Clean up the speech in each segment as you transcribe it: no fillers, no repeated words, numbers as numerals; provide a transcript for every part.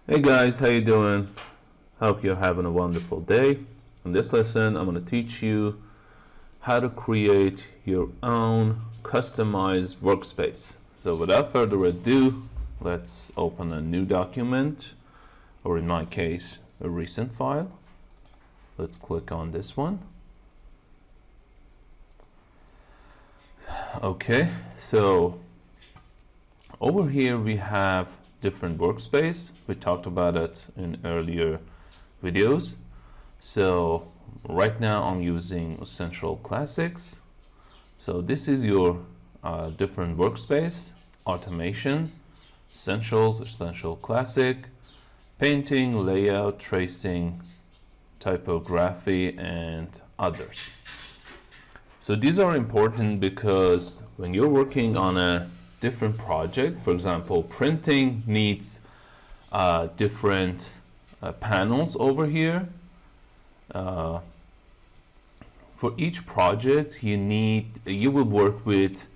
Hey guys, how you doing? Hope you're having a wonderful day. In this lesson, I'm going to teach you how to create your own customized workspace. So without further ado, let's open a new document, or in my case, a recent file. Let's click on this one. Okay, so over here we have different workspace. We talked about it in earlier videos. So right now I'm using Essential Classics. So this is your different workspace: automation, essentials, essential classic, painting, layout, tracing, typography, and others. So these are important because when you're working on a different project, for example, printing needs different panels over here. For each project, you will work with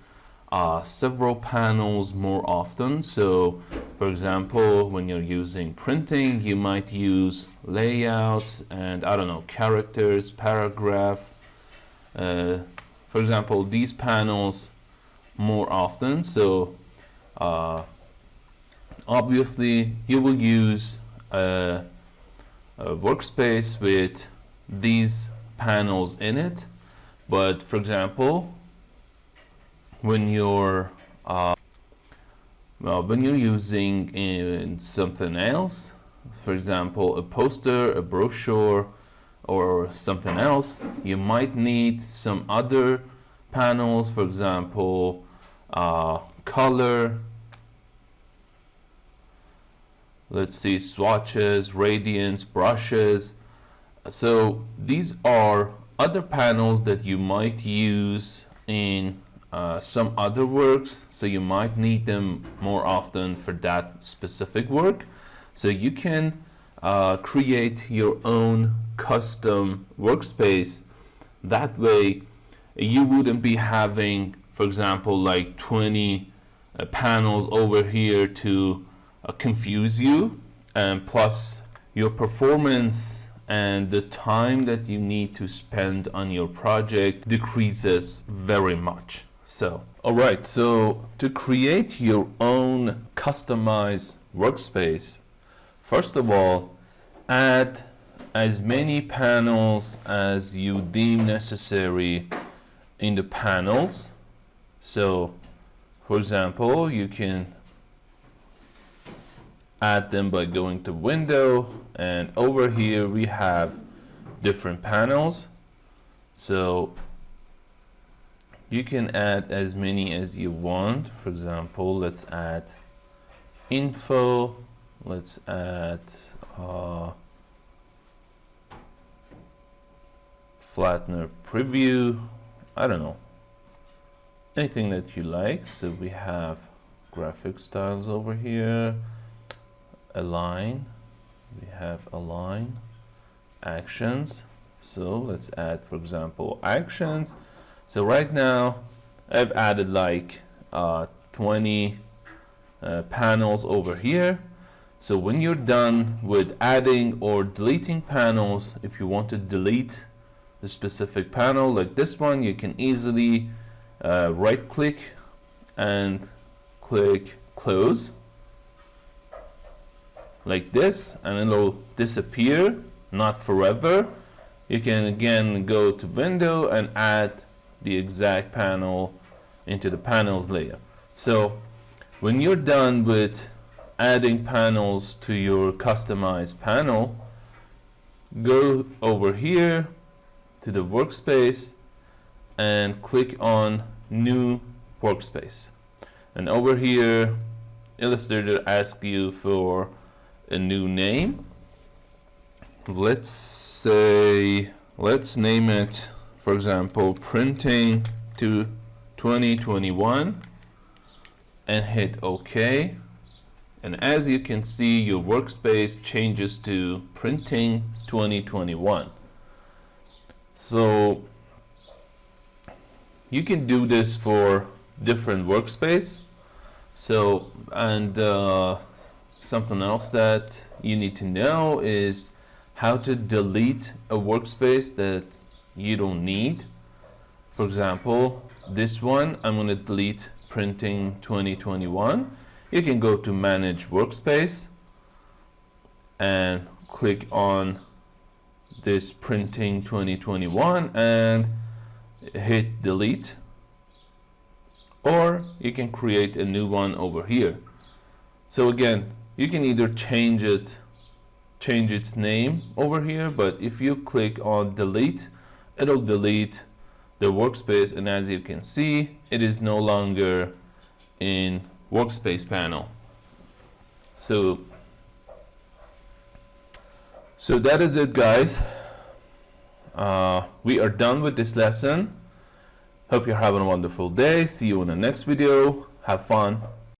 several panels more often. So, for example, when you're using printing, you might use layouts and characters, paragraph. For example, these panels more often. So obviously you will use a workspace with these panels in it, but for example when you're using in something else, for example a poster, a brochure, or something else, you might need some other panels, for example color, let's see, swatches, radiance, brushes. So these are other panels that you might use in some other works, so you might need them more often for that specific work. So you can create your own custom workspace. That way you wouldn't be having, for example, like 20 panels over here to confuse you, and plus your performance and the time that you need to spend on your project decreases very much. So, alright, so to create your own customized workspace, first of all, add as many panels as you deem necessary in the panels. So, for example, you can add them by going to Window, and over here we have different panels. So you can add as many as you want. For example, let's add Info, let's add Flattener Preview, I don't know, anything that you like. So we have graphic styles over here, align, we have align, actions. So let's add, for example, actions. So right now I've added like 20 panels over here. So when you're done with adding or deleting panels, if you want to delete the specific panel like this one, you can easily right click and click close like this, and it'll disappear, not forever. You can again go to Window and add the exact panel into the panels layer. So when you're done with adding panels to your customized panel, go over here to the workspace and click on New Workspace. And over here, Illustrator asks you for a new name. Let's name it, for example, Printing to 2021, and hit OK. And as you can see, your workspace changes to Printing 2021. So you can do this for different workspace. So, and something else that you need to know is how to delete a workspace that you don't need. For example, this one, I'm going to delete printing 2021. You can go to manage workspace and click on this printing 2021 and hit delete, or you can create a new one over here. So again, you can either change its name over here, but if you click on delete, it'll delete the workspace, and as you can see, it is no longer in workspace panel. So that is it, guys. We are done with this lesson. Hope you're having a wonderful day. See you in the next video. Have fun.